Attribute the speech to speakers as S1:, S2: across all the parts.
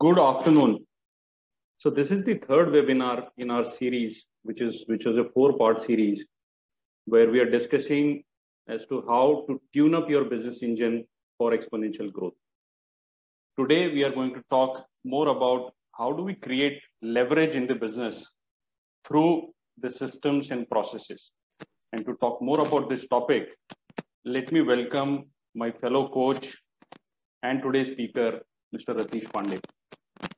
S1: Good afternoon. So this is the third webinar in our series, which is a 4-part series where we are discussing as to how to tune up your business engine for exponential growth. Today, we are going to talk more about how do we create leverage in the business through the systems and processes. And to talk more about this topic, let me welcome my fellow coach and today's speaker, Mr. Ratish Pandey.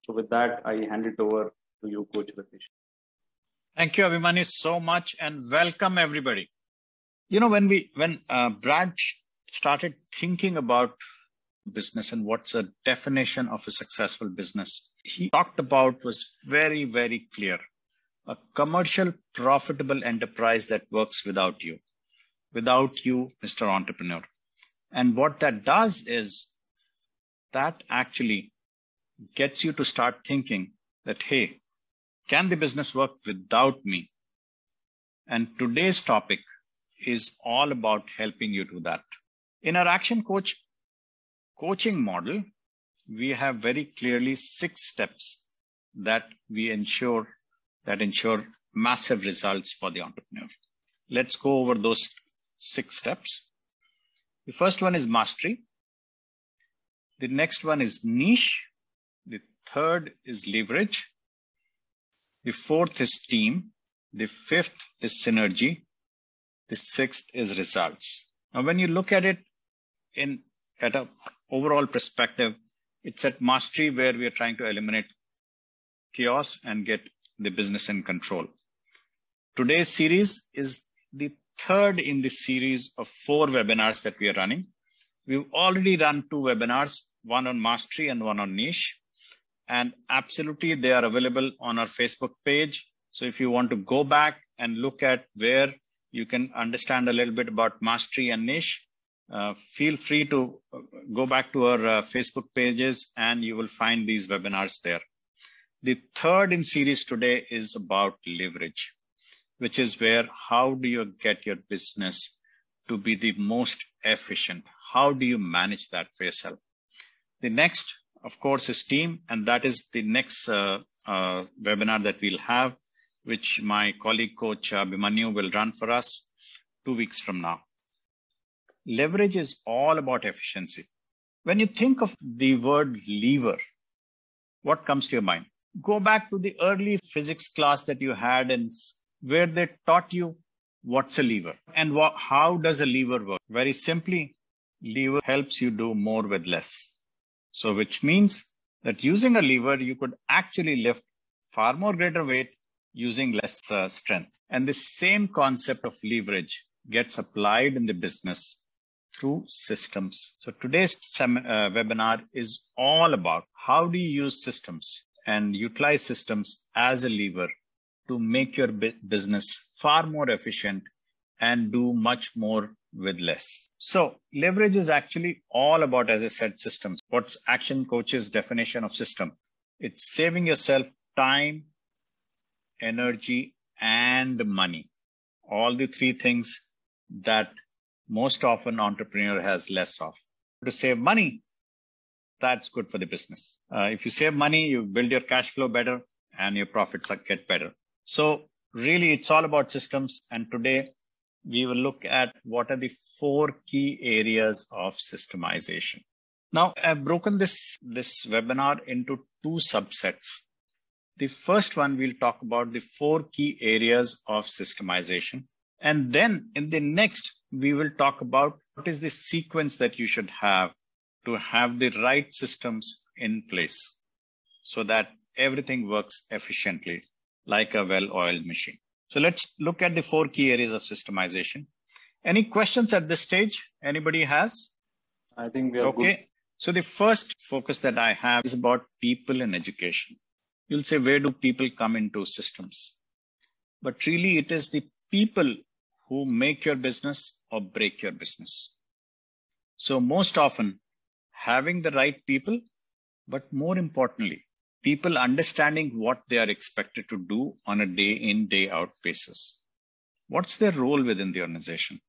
S1: So with that, I hand it over to you, Coach Ratish.
S2: Thank you, Abhimanyu, so much, and welcome everybody. You know, when Brad started thinking about business and what's a definition of a successful business, he talked about was very, very clear. A commercial, profitable enterprise that works without you, Mr. Entrepreneur. And what that does is that actually gets you to start thinking that, hey, can the business work without me? And today's topic is all about helping you do that. In our Action Coach coaching model, we have very clearly 6 steps that we ensure massive results for the entrepreneur. Let's go over those 6 steps. The first one is mastery. The next one is niche. The third is leverage. The fourth is team. The fifth is synergy. The sixth is results. Now, when you look at it at an overall perspective, it's at mastery where we are trying to eliminate chaos and get the business in control. Today's series is the third in the series of 4 webinars that we are running. We've already run 2 webinars, one on mastery and one on niche. And absolutely, they are available on our Facebook page. So if you want to go back and look at where you can understand a little bit about mastery and niche, feel free to go back to our Facebook pages and you will find these webinars there. The third in series today is about leverage, which is where how do you get your business to be the most efficient? How do you manage that for yourself? The next, of course, is team, and that is the next webinar that we'll have, which my colleague coach Abhimanyu will run for us 2 weeks from now. Leverage is all about efficiency. When you think of the word lever, what comes to your mind? Go back to the early physics class that you had and where they taught you what's a lever and how does a lever work. Very simply, lever helps you do more with less. So which means that using a lever, you could actually lift far more greater weight using less strength. And the same concept of leverage gets applied in the business through systems. So today's webinar is all about how do you use systems and utilize systems as a lever to make your business far more efficient and do much more with less. So leverage is actually all about, as I said, systems. What's Action Coach's definition of system? It's saving yourself time, energy, and money. All the 3 things that most often entrepreneur has less of. To save money, that's good for the business. If you save money, you build your cash flow better and your profits get better. So really, it's all about systems. And today, we will look at what are the 4 key areas of systemization. Now, I've broken this webinar into 2 subsets. The first one, we'll talk about the 4 key areas of systemization. And then in the next, we will talk about what is the sequence that you should have to have the right systems in place so that everything works efficiently like a well-oiled machine. So let's look at the 4 key areas of systemization. Any questions at this stage? Anybody has?
S1: I think we are
S2: okay.
S1: Good.
S2: So the first focus that I have is about people and education. You'll say, where do people come into systems? But really, it is the people who make your business or break your business. So most often, having the right people, but more importantly, people understanding what they are expected to do on a day in, day out basis. What's their role within the organization?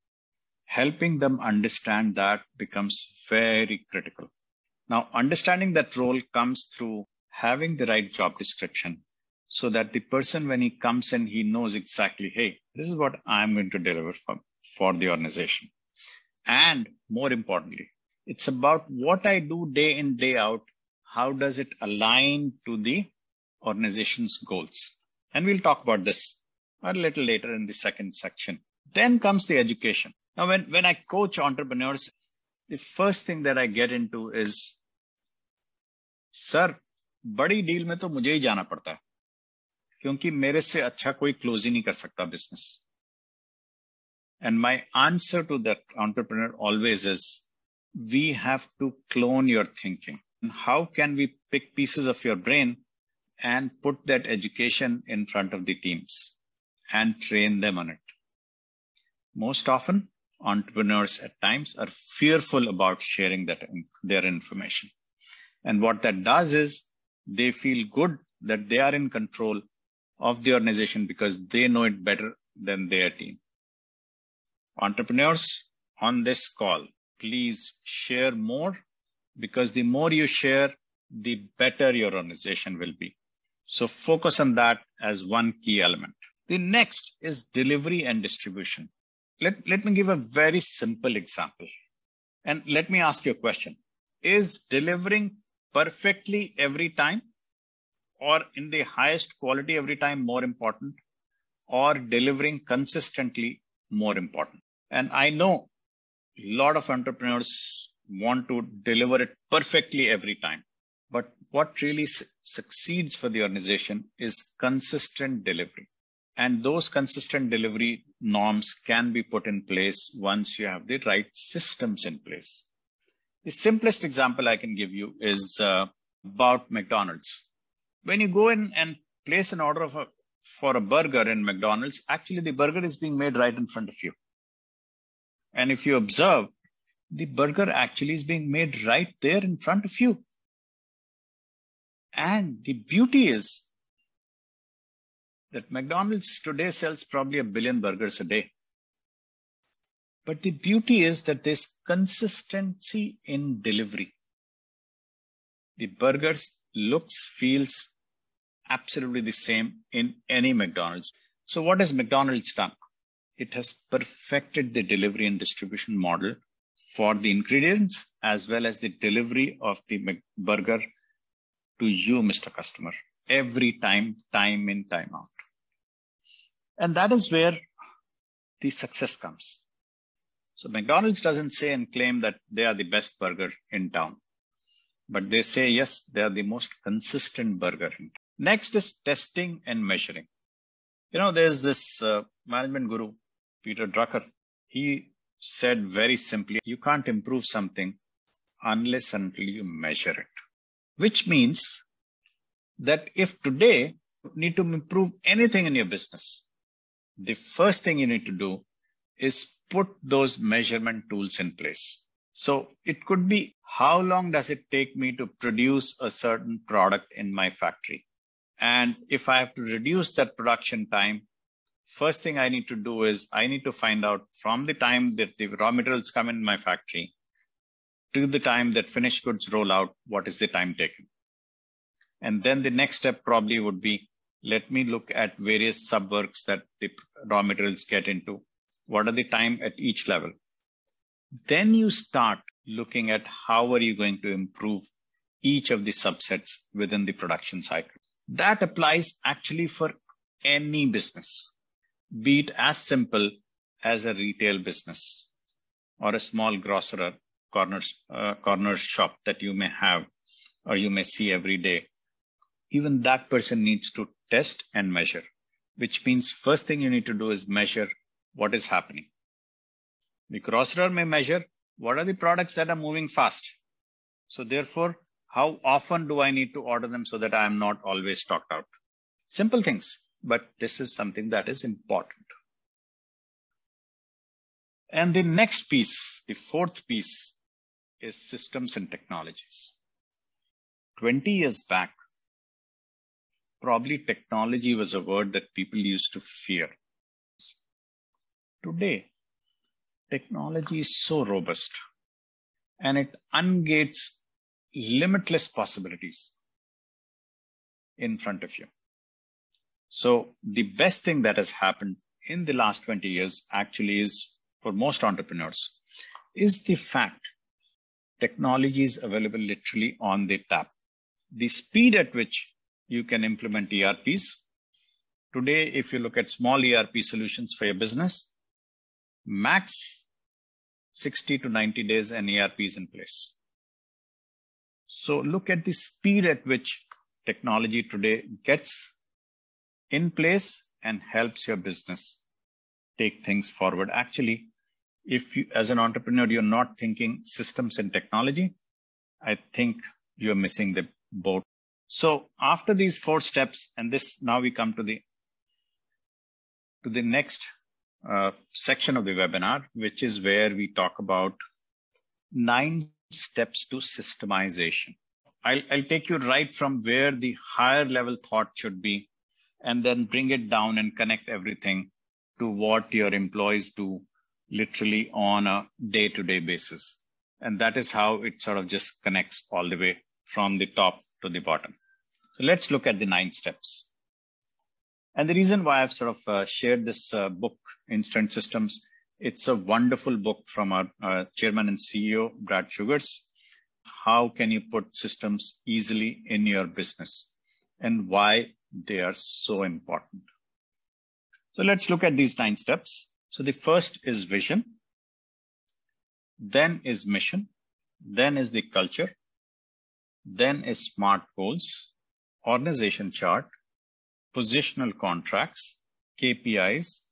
S2: Helping them understand that becomes very critical. Now, understanding that role comes through having the right job description so that the person, when he comes in, he knows exactly, hey, this is what I'm going to deliver for the organization. And more importantly, it's about what I do day in, day out. How does it align to the organization's goals? And we'll talk about this a little later in the second section. Then comes the education. Now, when I coach entrepreneurs, the first thing that I get into is, sir, बड़ी deal में तो मुझे ही जाना पड़ता है क्योंकि मेरे से अच्छा कोई क्लोज ही नहीं कर सकता business. And my answer to that entrepreneur always is, we have to clone your thinking. And how can we pick pieces of your brain and put that education in front of the teams and train them on it? Most often, entrepreneurs at times are fearful about sharing their information. And what that does is they feel good that they are in control of the organization because they know it better than their team. Entrepreneurs on this call, please share more, because the more you share, the better your organization will be. So focus on that as one key element. The next is delivery and distribution. Let me give a very simple example. And let me ask you a question. Is delivering perfectly every time or in the highest quality every time more important, or delivering consistently more important? And I know a lot of entrepreneurs want to deliver it perfectly every time. But what really succeeds for the organization is consistent delivery. And those consistent delivery norms can be put in place once you have the right systems in place. The simplest example I can give you is about McDonald's. When you go in and place an order for a burger in McDonald's, actually the burger is being made right in front of you. And if you observe, the burger actually is being made right there in front of you. And the beauty is that McDonald's today sells probably 1 billion burgers a day. But the beauty is that there's consistency in delivery. The burgers looks, feels absolutely the same in any McDonald's. So what has McDonald's done? It has perfected the delivery and distribution model for the ingredients as well as the delivery of the burger to you, Mr. Customer, every time, time in, time out. And that is where the success comes. So McDonald's doesn't say and claim that they are the best burger in town, but they say, yes, they are the most consistent burger in town. Next is testing and measuring. You know, there's this management guru, Peter Drucker. He said very simply, you can't improve something unless until you measure it, which means that if today you need to improve anything in your business, the first thing you need to do is put those measurement tools in place. So it could be, how long does it take me to produce a certain product in my factory? And if I have to reduce that production time, first thing I need to do is I need to find out from the time that the raw materials come in my factory to the time that finished goods roll out, what is the time taken? And then the next step probably would be, let me look at various subworks that the raw materials get into. What are the time at each level? Then you start looking at how are you going to improve each of the subsets within the production cycle. That applies actually for any business, be it as simple as a retail business or a small grocer corner shop that you may have or you may see every day. Even that person needs to test and measure, which means first thing you need to do is measure what is happening. The grocer may measure what are the products that are moving fast. So therefore, how often do I need to order them so that I am not always stocked out? Simple things, but this is something that is important. And the next piece, the fourth piece, is systems and technologies. 20 years back, probably technology was a word that people used to fear. Today, technology is so robust and it ungates limitless possibilities. in front of you. So the best thing that has happened in the last 20 years actually is, for most entrepreneurs, is the fact technology is available literally on the tap. The speed at which you can implement ERPs. Today, if you look at small ERP solutions for your business, max 60 to 90 days an ERP is in place. So look at the speed at which technology today gets in place and helps your business take things forward. Actually, if you, as an entrepreneur, you're not thinking systems and technology, I think you're missing the boat. So after these 4 steps, and this, now we come to the next section of the webinar, which is where we talk about 9 steps to systemization. I'll take you right from where the higher level thought should be, and then bring it down and connect everything to what your employees do literally on a day-to-day basis. And that is how it sort of just connects all the way from the top to the bottom. So let's look at the 9 steps. And the reason why I've sort of shared this book, Instant Systems, it's a wonderful book from our chairman and CEO, Brad Sugars. How can you put systems easily in your business and why they are so important? So let's look at these 9 steps. So the first is vision, then is mission, then is the culture, then is SMART goals, organization chart, positional contracts, KPIs,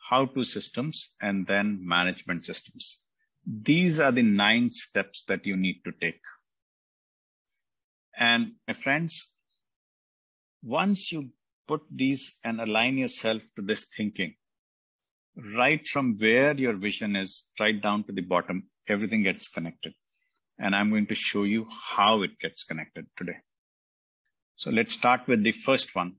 S2: how-to systems, and then management systems. These are the 9 steps that you need to take. And my friends, once you put these and align yourself to this thinking, right from where your vision is, right down to the bottom, everything gets connected. And I'm going to show you how it gets connected today. So let's start with the first one.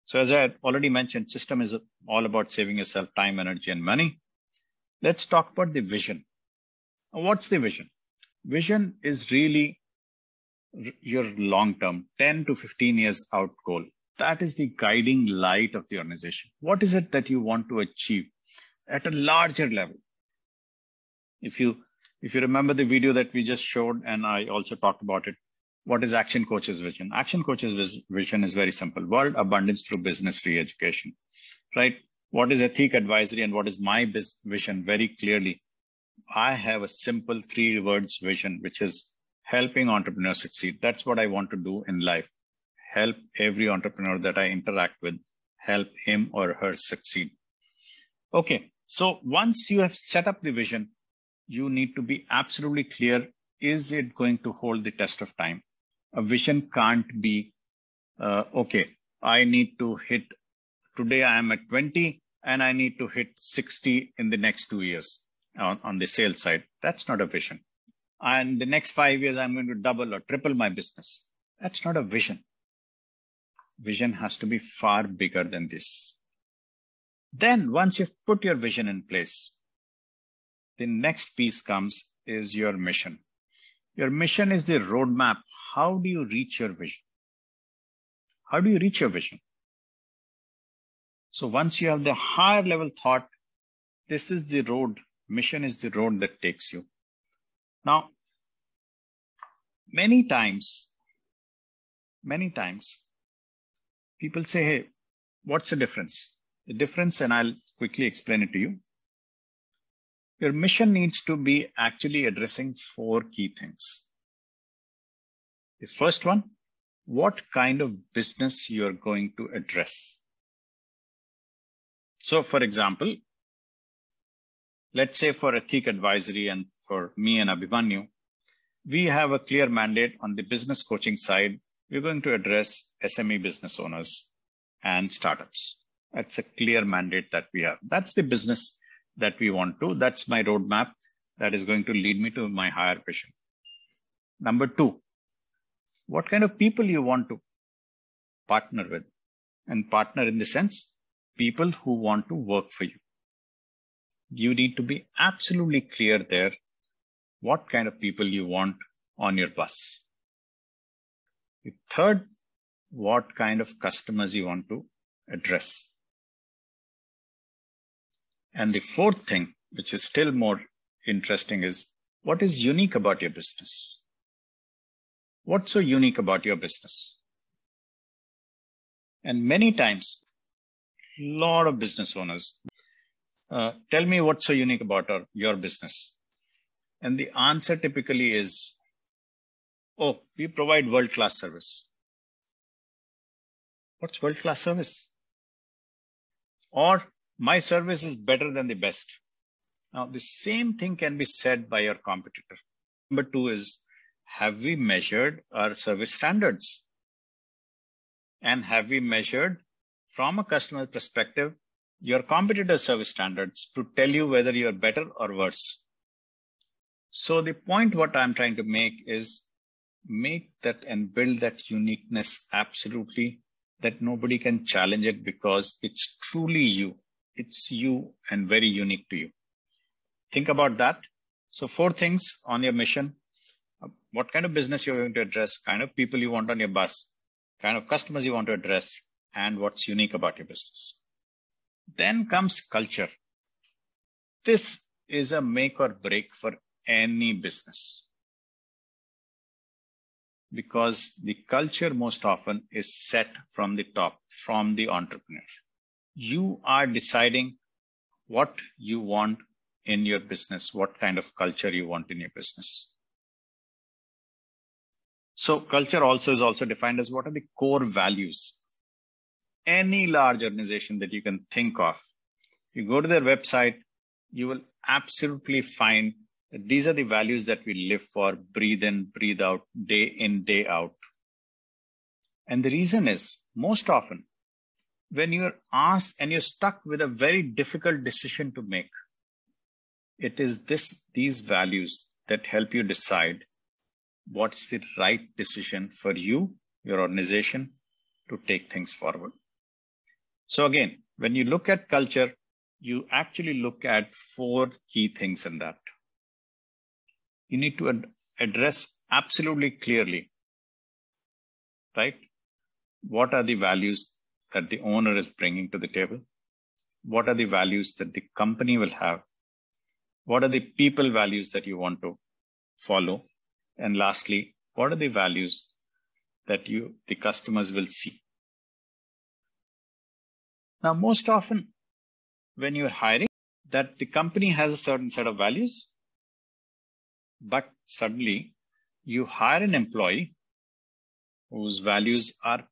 S2: So as I had already mentioned, system is all about saving yourself time, energy, and money. Let's talk about the vision. What's the vision? Vision is really your long-term, 10 to 15 years out goal. That is the guiding light of the organization. What is it that you want to achieve at a larger level? If you remember the video that we just showed, and I also talked about it, what is Action Coach's vision? Action Coach's vision is very simple. World abundance through business re-education, right? What is Ethic Advisory and what is my vision? Very clearly, I have a simple 3 words vision, which is helping entrepreneurs succeed. That's what I want to do in life. Help every entrepreneur that I interact with, help him or her succeed. Okay, so once you have set up the vision, you need to be absolutely clear, is it going to hold the test of time? A vision can't be, okay, I need to hit, today I am at 20 and I need to hit 60 in the next 2 years on the sales side. That's not a vision. And the next 5 years, I'm going to double or triple my business. That's not a vision. Vision has to be far bigger than this. Then once you've put your vision in place, the next piece comes is your mission. Your mission is the roadmap. How do you reach your vision? How do you reach your vision? So once you have the higher level thought, this is the road. Mission is the road that takes you. Now, many times, people say, hey, what's the difference? The difference, and I'll quickly explain it to you. Your mission needs to be actually addressing 4 key things. The first one, what kind of business you're going to address. So for example, let's say for Ethic Advisory and for me and Abhimanyu, we have a clear mandate on the business coaching side. We're going to address SME business owners and startups. That's a clear mandate that we have. That's the business that we want to. That's my roadmap that is going to lead me to my higher vision. Number 2, what kind of people you want to partner with, and partner in the sense, people who want to work for you. You need to be absolutely clear there what kind of people you want on your bus. The third, what kind of customers you want to address. And the fourth thing, which is still more interesting, is what is unique about your business? What's so unique about your business? And many times, a lot of business owners tell me what's so unique about your business. And the answer typically is, oh, we provide world-class service. What's world-class service? Or my service is better than the best. Now, the same thing can be said by your competitor. Number two is, have we measured our service standards? And have we measured from a customer perspective your competitor's service standards to tell you whether you're better or worse? So the point what I'm trying to make is make that and build that uniqueness absolutely, that nobody can challenge it because it's truly you. It's you and very unique to you. Think about that. So 4 things on your mission: what kind of business you're going to address, kind of people you want on your bus, kind of customers you want to address, and what's unique about your business. Then comes culture. This is a make or break for any business, because the culture most often is set from the top, from the entrepreneur. You are deciding what you want in your business, what kind of culture you want in your business. So culture also is also defined as what are the core values. Any large organization that you can think of, you go to their website, you will absolutely find that these are the values that we live for, breathe in, breathe out, day in, day out. And the reason is, most often, when you're asked and you're stuck with a very difficult decision to make, it is these values that help you decide what's the right decision for you, your organization, to take things forward. So again, when you look at culture, you actually look at 4 key things in that. You need to address absolutely clearly, right? What are the values that the owner is bringing to the table? What are the values that the company will have? What are the people values that you want to follow? And lastly, what are the values that the customers will see? Now, most often when you're hiring, that the company has a certain set of values, but suddenly you hire an employee whose values are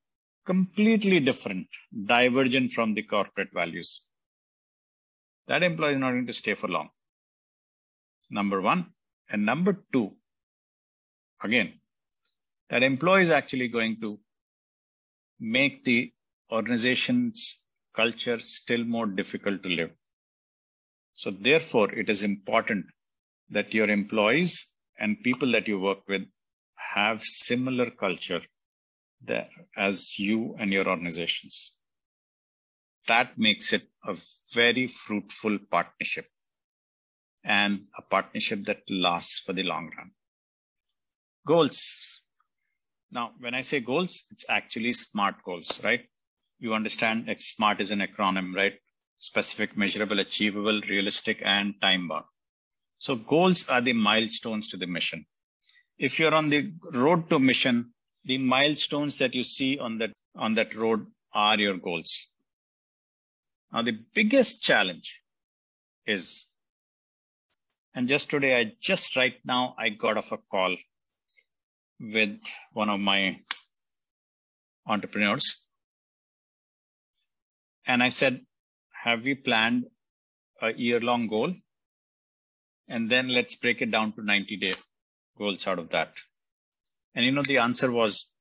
S2: completely different, divergent from the corporate values. That employee is not going to stay for long. Number 1. And number 2, again, that employee is actually going to make the organization's culture still more difficult to live. So therefore, it is important that your employees and people that you work with have similar culture as you and your organizations. That makes it a very fruitful partnership, and a partnership that lasts for the long run. Goals. Now, when I say goals, it's actually SMART goals, right? You understand that SMART is an acronym, right? Specific, measurable, achievable, realistic, and time-bound. So goals are the milestones to the mission. If you're on the road to mission, the milestones that you see on that road are your goals. Now, the biggest challenge is, and just today, right now, I got off a call with one of my entrepreneurs. And I said, have we planned a year-long goal? And then let's break it down to 90-day goals out of that. And the answer was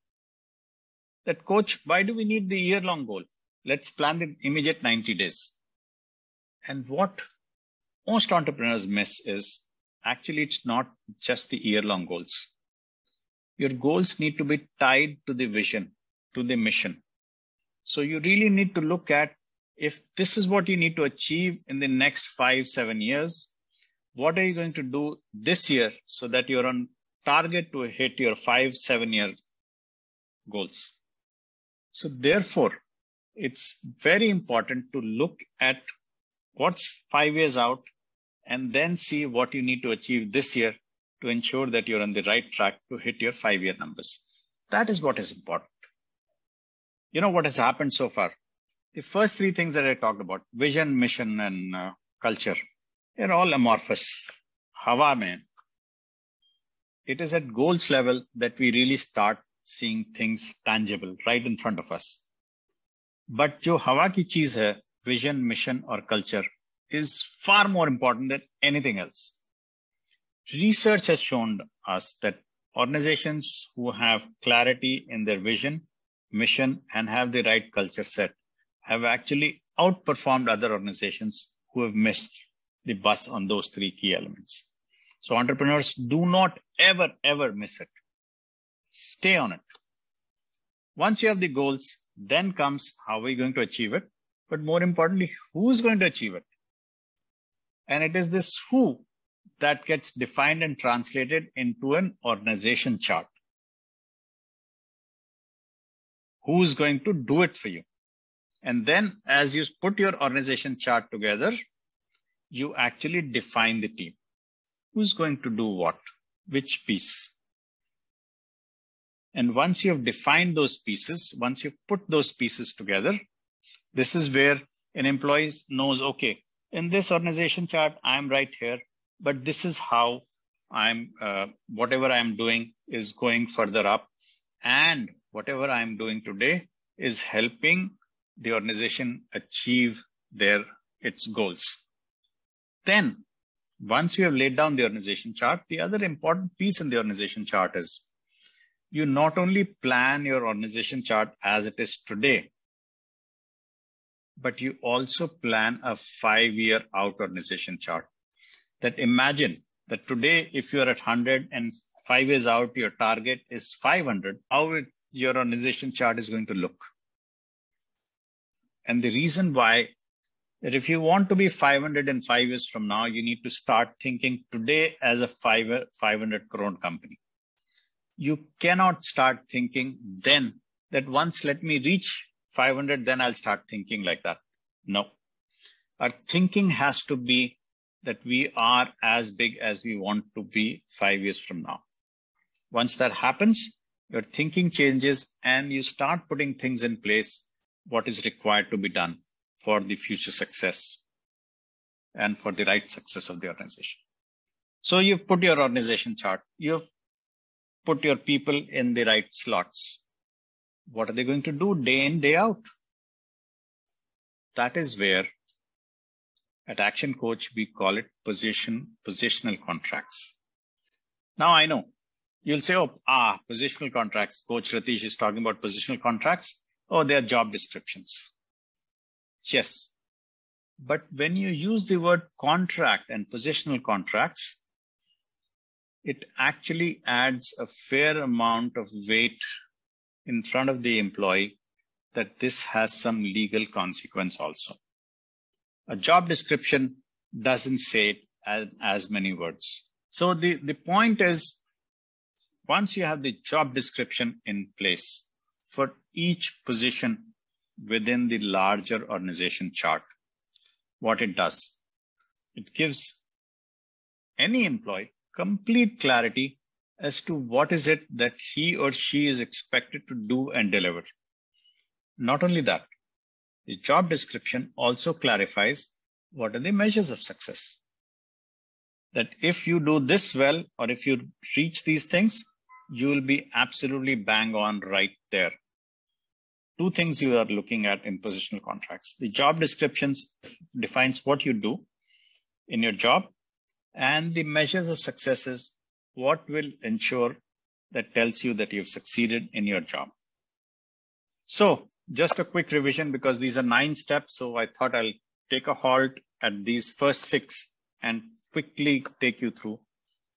S2: that, coach, why do we need the year-long goal? Let's plan the immediate 90 days. And what most entrepreneurs miss is actually it's not just the year-long goals. Your goals need to be tied to the vision, to the mission. So you really need to look at, if this is what you need to achieve in the next 5-7 years, what are you going to do this year so that you're on target to hit your 5-7 year goals. So therefore, it's very important to look at what's 5 years out and then see what you need to achieve this year to ensure that you're on the right track to hit your 5-year numbers. That is what is important. You know what has happened so far? The first 3 things that I talked about, vision, mission, and culture, they're all amorphous. Hawa mein. It is at goals level that we really start seeing things tangible right in front of us. But jo hawa ki cheez hai, vision, mission, or culture, is far more important than anything else. Research has shown us that organizations who have clarity in their vision, mission, and have the right culture set have actually outperformed other organizations who have missed the bus on those 3 key elements. So entrepreneurs, do not ever miss it. Stay on it. Once you have the goals, then comes how are we going to achieve it, but more importantly, who's going to achieve it? And it is this who that gets defined and translated into an organization chart. Who's going to do it for you? And then as you put your organization chart together, you actually define the team. Who's going to do what? Which piece? And once you have defined those pieces, once you've put those pieces together, this is where an employee knows, okay, in this organization chart, I'm right here, but this is how whatever I'm doing is going further up. And whatever I'm doing today is helping the organization achieve its goals. Then, once you have laid down the organization chart, the other important piece in the organization chart is you not only plan your organization chart as it is today, but you also plan a 5-year out organization chart. That imagine that today, if you're at 100 and 5 years out, your target is 500, how your organization chart is going to look. And the reason why, that if you want to be 500 in 5 years from now, you need to start thinking today as a 500 crore company. You cannot start thinking then that once let me reach 500, then I'll start thinking like that. No. Our thinking has to be that we are as big as we want to be 5 years from now. Once that happens, your thinking changes and you start putting things in place, what is required to be done for the future success and for the right success of the organization. So you've put your organization chart, you've put your people in the right slots. What are they going to do day in, day out? That is where at Action Coach, we call it positional contracts. Now I know you'll say, positional contracts. Coach Ratish is talking about positional contracts. Oh, they are job descriptions. Yes. But when you use the word contract and positional contracts, it actually adds a fair amount of weight in front of the employee that this has some legal consequence also. A job description doesn't say it as many words. So the point is, once you have the job description in place for each position within the larger organization chart, what it does, it gives any employee complete clarity as to what is it that he or she is expected to do and deliver. Not only that, the job description also clarifies what are the measures of success. That if you do this well, or if you reach these things, you will be absolutely bang on right there. 2 things you are looking at in positional contracts. The job descriptions defines what you do in your job, and the measures of success is what will ensure that tells you that you've succeeded in your job. So just a quick revision, because these are 9 steps. So I thought I'll take a halt at these first 6 and quickly take you through.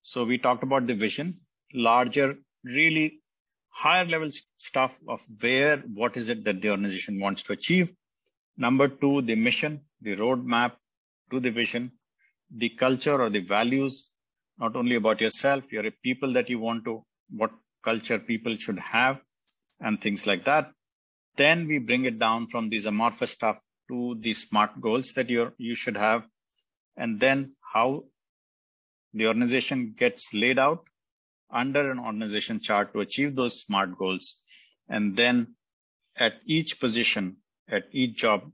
S2: So we talked about the vision, larger, really higher level stuff of what is it that the organization wants to achieve. Number 2, the mission, the roadmap to the vision, the culture or the values, not only about yourself, your people that you want to, what culture people should have. and things like that. Then we bring it down from these amorphous stuff to the SMART goals that you should have, and then how the organization gets laid out under an organization chart to achieve those SMART goals. And then at each position, at each job,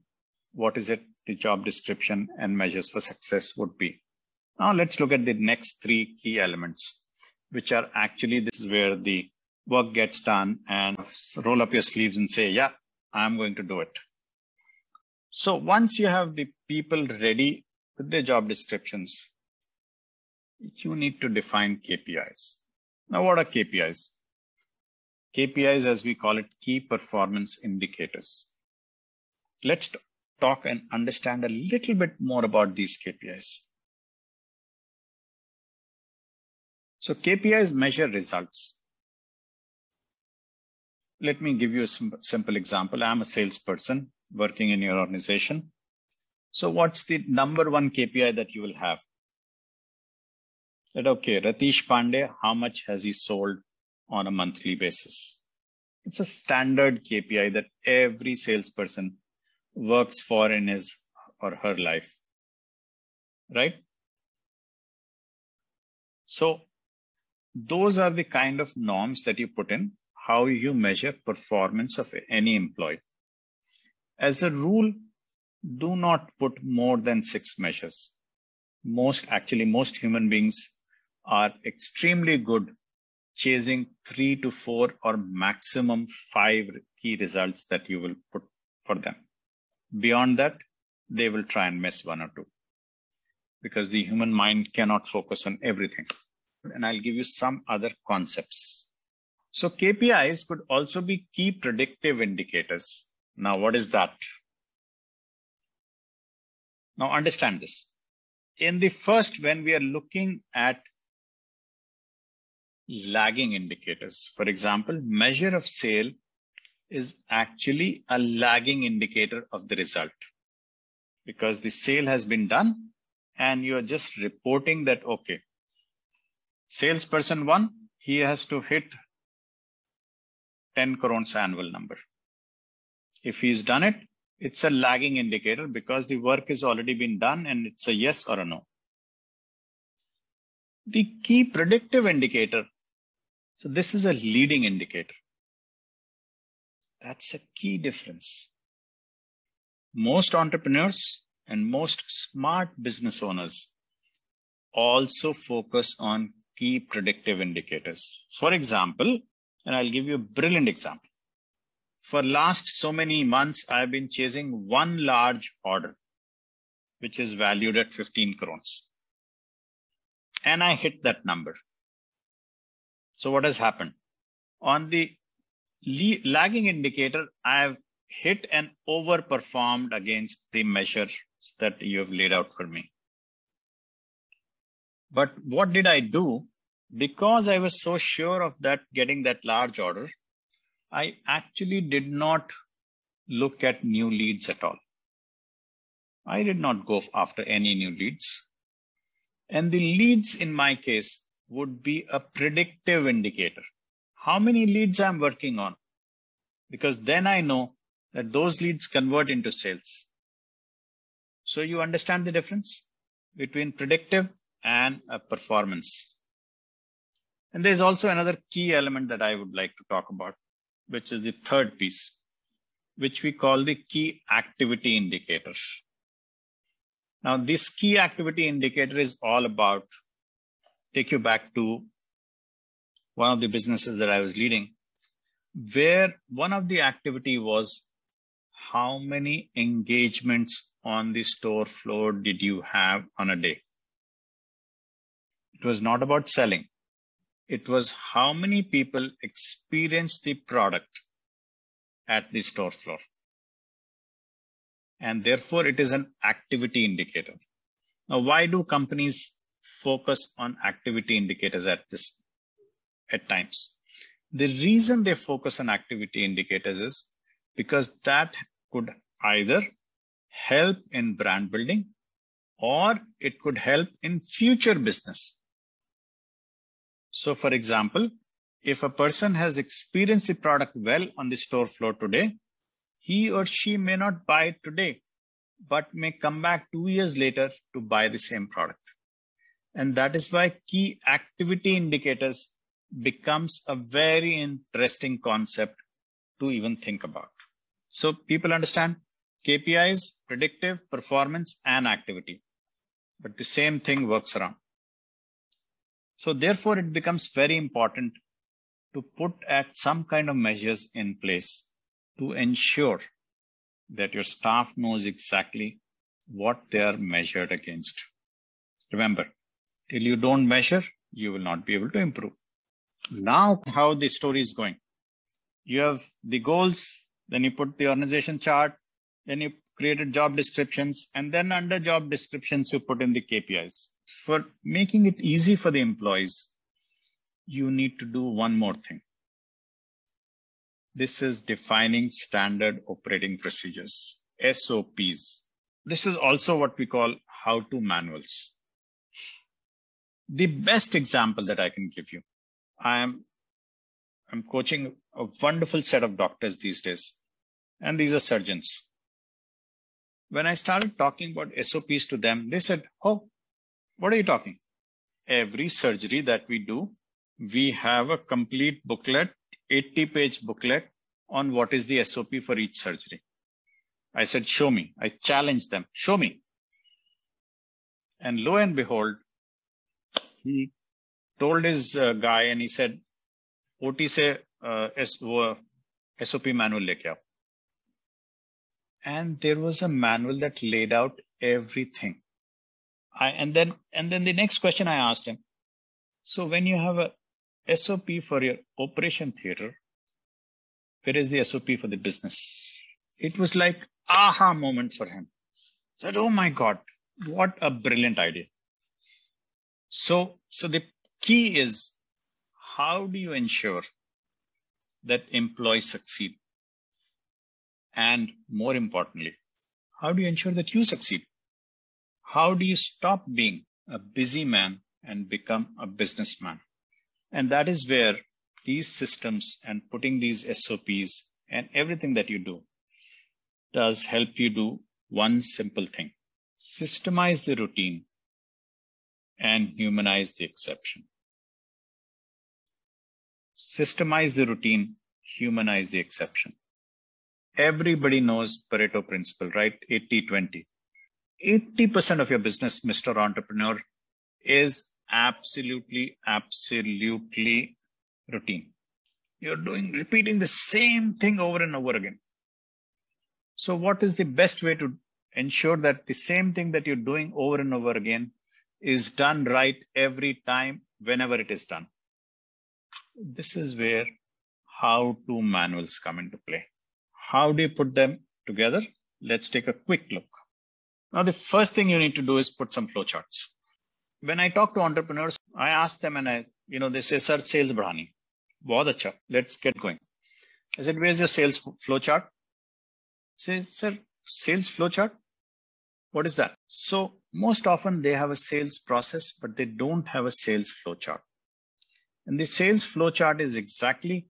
S2: what is it the job description and measures for success would be. Now let's look at the next three key elements, which are actually, this is where the work gets done, and roll up your sleeves and say, yeah, I'm going to do it. So once you have the people ready with their job descriptions, you need to define KPIs. Now, what are KPIs? KPIs, as we call it, key performance indicators. Let's talk and understand a little bit more about these KPIs. So KPIs measure results. Let me give you a simple example. I'm a salesperson working in your organization. So what's the number one KPI that you will have? That, okay, Ratish Pandey, how much has he sold on a monthly basis? It's a standard KPI that every salesperson works for in his or her life, right? So those are the kind of norms that you put in, how you measure performance of any employee. As a rule, do not put more than 6 measures. Most human beings are extremely good chasing 3 to 4 or maximum 5 key results that you will put for them. Beyond that, they will try and miss 1 or 2 because the human mind cannot focus on everything. And I'll give you some other concepts. So KPIs could also be key predictive indicators. Now, what is that? Now, understand this. In the first, when we are looking at lagging indicators, for example, measure of sale is actually a lagging indicator of the result because the sale has been done and you are just reporting that, okay, salesperson 1, he has to hit 10 crores annual number. If he's done it, it's a lagging indicator because the work has already been done and it's a yes or a no. The key predictive indicator, so this is a leading indicator. That's a key difference. Most entrepreneurs and most smart business owners also focus on key predictive indicators. For example, and I'll give you a brilliant example. For last so many months, I've been chasing one large order, which is valued at 15 crores. And I hit that number. So what has happened? On the lagging indicator, I've hit and overperformed against the measures that you have laid out for me. But what did I do? Because I was so sure of that getting that large order, I actually did not look at new leads at all. I did not go after any new leads. And the leads in my case would be a predictive indicator. How many leads I'm working on? Because then I know that those leads convert into sales. So you understand the difference between predictive and performance. And there's also another key element that I would like to talk about, which is the third piece, which we call the key activity indicator. Now, this key activity indicator is all about, take you back to one of the businesses that I was leading, where one of the activity was how many engagements on the store floor did you have on a day? It was not about selling. It was how many people experienced the product at the store floor. And therefore, it is an activity indicator. Now, why do companies focus on activity indicators at times? The reason they focus on activity indicators is because that could either help in brand building or it could help in future business. So, for example, If a person has experienced the product well on the store floor today, he or she may not buy it today, but may come back 2 years later to buy the same product. And that is why key activity indicators becomes a very interesting concept to even think about. So people understand KPIs, predictive, performance, and activity. But the same thing works around. So therefore, it becomes very important to put at some kind of measures in place to ensure that your staff knows exactly what they are measured against. Remember, till you don't measure, you will not be able to improve. Now, how the story is going. You have the goals, then you put the organization chart, then you created job descriptions, and then under job descriptions, you put in the KPIs. For making it easy for the employees, you need to do one more thing. This is defining standard operating procedures, SOPs. This is also what we call how-to manuals. The best example that I can give you, I'm coaching a wonderful set of doctors these days, and these are surgeons. When I started talking about SOPs to them, they said, "Oh, what are you talking? Every surgery that we do, we have a complete booklet, 80-page booklet on what is the SOP for each surgery." I said, "Show me." I challenged them, "Show me." And lo and behold, he told his guy and he said, "OT se SOP manual leke aao." And there was a manual that laid out everything. And then the next question I asked him, "So when you have a SOP for your operation theater, where is the SOP for the business?" It was like aha moment for him. He said, "Oh my God, what a brilliant idea." So the key is, how do you ensure that employees succeed? And more importantly, how do you ensure that you succeed? How do you stop being a busy man and become a businessman? And that is where these systems and putting these SOPs and everything that you do does help you do one simple thing: systemize the routine and humanize the exception. Systemize the routine, humanize the exception. Everybody knows Pareto principle, right? 80-20. 80% of your business, Mr. Entrepreneur, is absolutely routine. You're repeating the same thing over and over again. So what is the best way to ensure that the same thing that you're doing over and over again is done right every time, whenever it is done? This is where how-to manuals come into play. How do you put them together? Let's take a quick look. Now, the first thing you need to do is put some flowcharts. When I talk to entrepreneurs, I ask them and they say, "Sir, sales बढ़ानी." Bahut acha, let's get going. I said, "Where's your sales flowchart?" Says, "Sir, sales flowchart? What is that?" So most often they have a sales process, but they don't have a sales flowchart. And the sales flowchart is exactly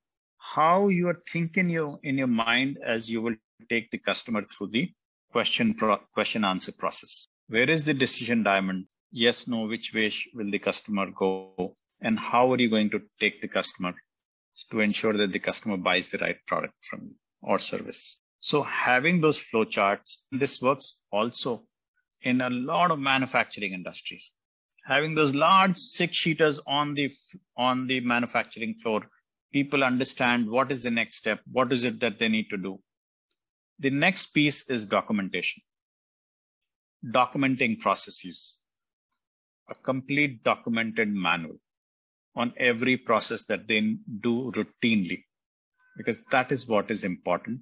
S2: how you are thinking in your mind as you will take the customer through the question answer process. Where is the decision diamond? Yes, no, which way will the customer go? And how are you going to take the customer to ensure that the customer buys the right product from you or service? So having those flowcharts, this works also in a lot of manufacturing industries. Having those large 6-sheeters on the manufacturing floor, people understand what is the next step, what is it that they need to do. The next piece is documentation. Documenting processes. A complete documented manual on every process that they do routinely, because that is what is important.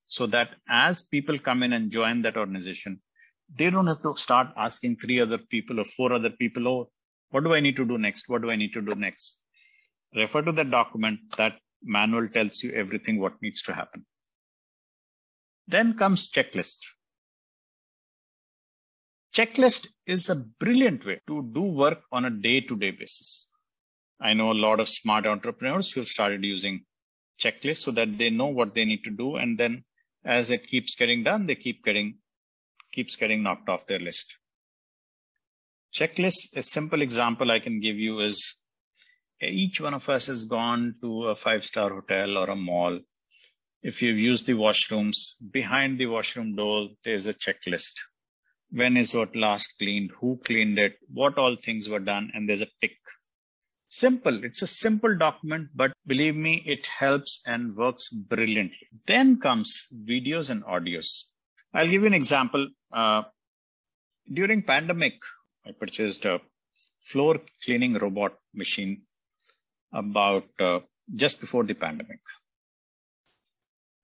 S2: So that as people come in and join that organization, they don't have to start asking 3 other people or 4 other people, "Oh, what do I need to do next? What do I need to do next?" Refer to that document. That manual tells you everything what needs to happen. Then comes checklist. Checklist is a brilliant way to do work on a day-to-day basis. I know a lot of smart entrepreneurs who've started using checklists so that they know what they need to do. And then as it keeps getting done, they keeps getting knocked off their list. Checklist, a simple example I can give you is each one of us has gone to a 5-star hotel or a mall. If you've used the washrooms, behind the washroom door, there's a checklist. When is what last cleaned? Who cleaned it? What all things were done? And there's a tick. Simple. It's a simple document, but believe me, it helps and works brilliantly. Then comes videos and audios. I'll give you an example. During pandemic, I purchased a floor cleaning robot machine about just before the pandemic.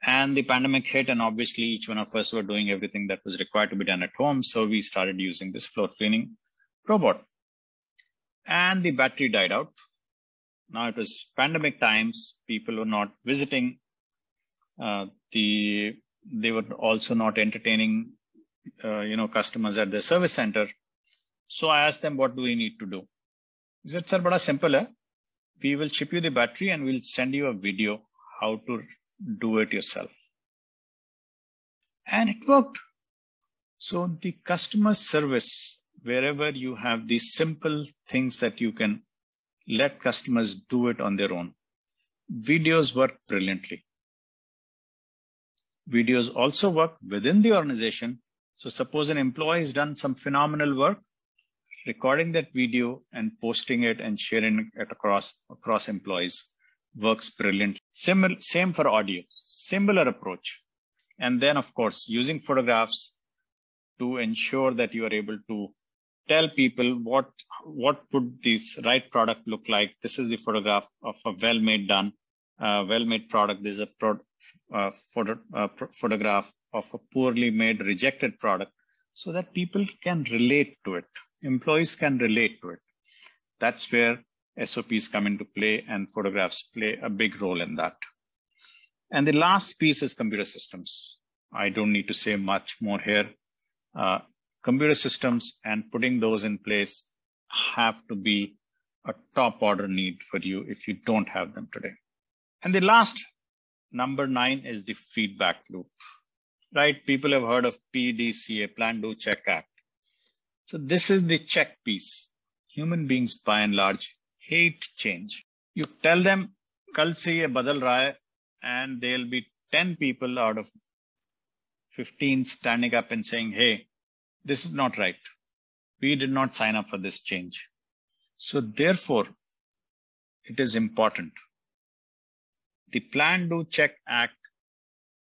S2: And the pandemic hit, and obviously each one of us were doing everything that was required to be done at home. So we started using this floor cleaning robot. And the battery died out. Now it was pandemic times. People were not visiting. They were also not entertaining, customers at the service center. So I asked them, what do we need to do? He said, sir, bada simple hai. We will ship you the battery and we'll send you a video how to do it yourself. And it worked. So the customer service, wherever you have these simple things that you can let customers do it on their own, videos work brilliantly. Videos also work within the organization. So suppose an employee has done some phenomenal work, recording that video and posting it and sharing it across employees works brilliantly. Same for audio, similar approach. And then, of course, using photographs to ensure that you are able to tell people what would this right product look like. This is the photograph of a well-made product. This is a photograph of a poorly made, rejected product, so that people can relate to it. Employees can relate to it. That's where SOPs come into play, and photographs play a big role in that. And the last piece is computer systems. I don't need to say much more here. Computer systems and putting those in place have to be a top order need for you if you don't have them today. And the last, number 9, is the feedback loop, right? People have heard of PDCA, Plan, Do, Check, Act. So this is the check piece. Human beings, by and large, hate change. You tell them, kal se ye badal raha hai, and there'll be 10 people out of 15 standing up and saying, hey, this is not right. We did not sign up for this change. So therefore, it is important. The Plan, Do, Check, Act.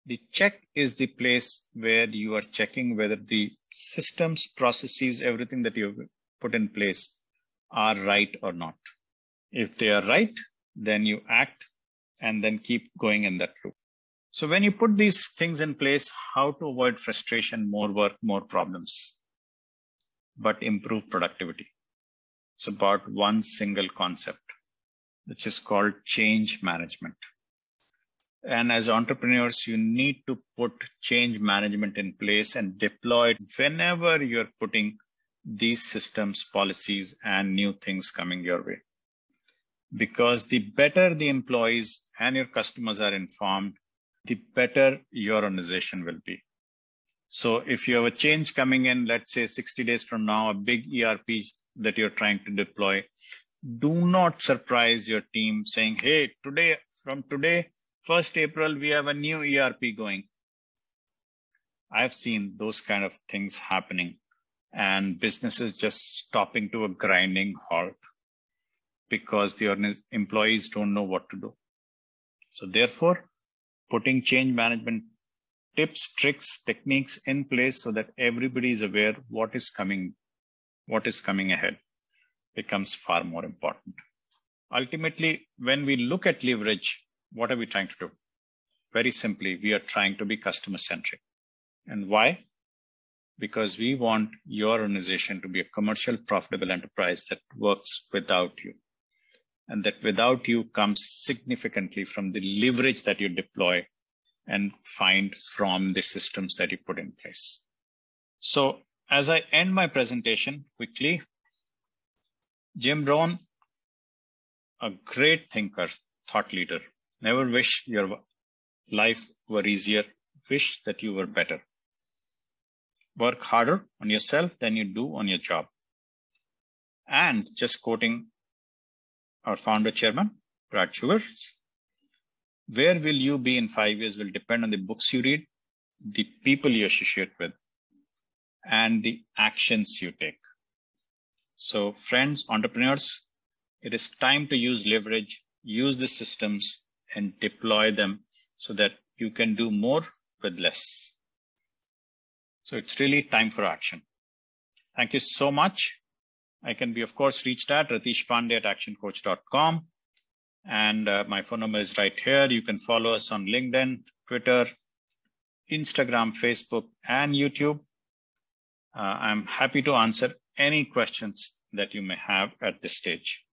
S2: The check is the place where you are checking whether the systems, processes, everything that you've put in place are right or not. If they are right, then you act and then keep going in that loop. So when you put these things in place, how to avoid frustration, more work, more problems, but improve productivity. It's about one single concept, which is called change management. And as entrepreneurs, you need to put change management in place and deploy it whenever you're putting these systems, policies, and new things coming your way. Because the better the employees and your customers are informed, the better your organization will be. So if you have a change coming in, let's say 60 days from now, a big ERP that you're trying to deploy, do not surprise your team saying, hey, from today, 1st April, we have a new ERP going. I've seen those kind of things happening and businesses just stopping to a grinding halt because the employees don't know what to do. So therefore, putting change management tips, tricks, techniques in place so that everybody is aware what is coming ahead becomes far more important. Ultimately, when we look at leverage, what are we trying to do? Very simply, we are trying to be customer centric. And why? Because we want your organization to be a commercial, profitable enterprise that works without you. And that without you comes significantly from the leverage that you deploy and find from the systems that you put in place. So as I end my presentation quickly, Jim Rohn, a great thinker, thought leader. Never wish your life were easier. Wish that you were better. Work harder on yourself than you do on your job. And just quoting our founder chairman, Brad Sugar, where will you be in 5 years will depend on the books you read, the people you associate with, and the actions you take. So friends, entrepreneurs, it is time to use leverage, use the systems and deploy them so that you can do more with less. So it's really time for action. Thank you so much. I can be, of course, reached at Ratish Pandey at actioncoach.com. And my phone number is right here. You can follow us on LinkedIn, Twitter, Instagram, Facebook, and YouTube. I'm happy to answer any questions that you may have at this stage.